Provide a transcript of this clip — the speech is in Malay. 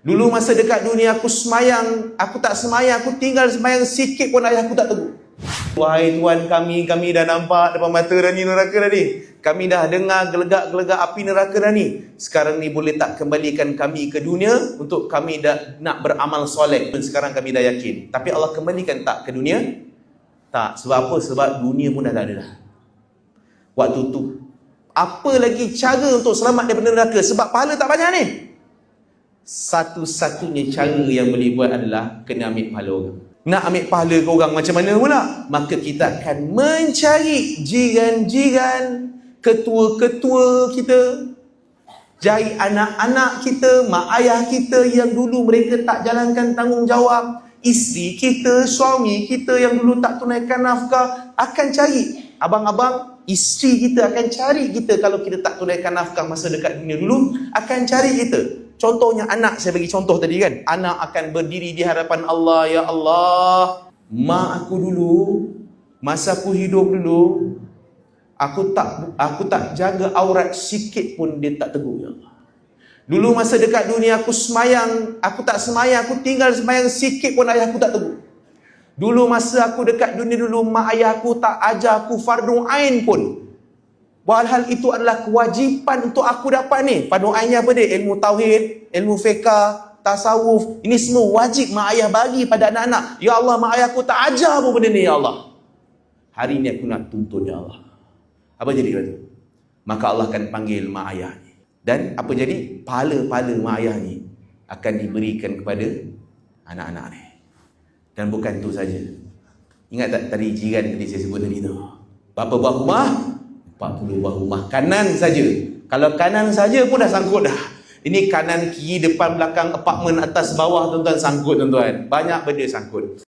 Dulu masa dekat dunia aku semayang, aku tak semayang, aku tinggal semayang sikit pun ayah aku tak tegur. Wahai Tuhan kami dah nampak depan mata dah ni neraka dah ni. Kami dah dengar gelegak-gelegak api neraka dah ni. Sekarang ni boleh tak kembalikan kami ke dunia untuk kami dah nak beramal soleh. Sekarang kami dah yakin. Tapi Allah kembalikan tak ke dunia? Tak. Sebab apa? Sebab dunia pun dah tak ada dah. Waktu tu. Apa lagi cara untuk selamat daripada neraka? Sebab pahala tak banyak ni. Satu-satunya cara yang boleh buat adalah kena ambil pahala orang. Nak ambil pahala ke orang macam mana pula? Maka kita akan mencari jiran-jiran, ketua-ketua kita, cari anak-anak kita, mak ayah kita yang dulu mereka tak jalankan tanggungjawab, isteri kita, suami kita yang dulu tak tunaikan nafkah, akan cari. Abang-abang, isteri kita akan cari kita kalau kita tak tunaikan nafkah masa dekat dunia dulu, akan cari kita. Contohnya anak, saya bagi contoh tadi kan. Anak akan berdiri di hadapan Allah, ya Allah, mak aku dulu, masa aku hidup dulu, aku tak jaga aurat sikit pun dia tak tegur, ya Allah. Dulu masa dekat dunia aku semayang, aku tak semayang, aku tinggal semayang sikit pun ayah aku tak tegur. Dulu masa aku dekat dunia dulu, mak ayah aku tak ajar aku fardu ain pun. Walhal itu adalah kewajipan untuk aku dapat ni. Fardu ainnya apa dia? Ilmu tauhid, ilmu fiqah, tasawuf. Ini semua wajib mak ayah bagi pada anak-anak. Ya Allah, mak ayah aku tak ajar pun benda ni, ya Allah. Hari ni aku nak tuntut, ya Allah. Apa jadi waktu? Maka Allah akan panggil mak ayah ni. Dan apa jadi? Pahala-pahala mak ayah ni akan diberikan kepada anak-anak ni. Dan bukan itu saja. Ingat tak tadi jiran tadi saya sebut tadi tu? Berapa buah rumah? 40 buah rumah. Kanan saja. Kalau kanan saja pun dah sangkut dah. Ini kanan, kiri, depan, belakang, apartmen, atas, bawah, tuan-tuan, sangkut tuan-tuan. Banyak benda sangkut.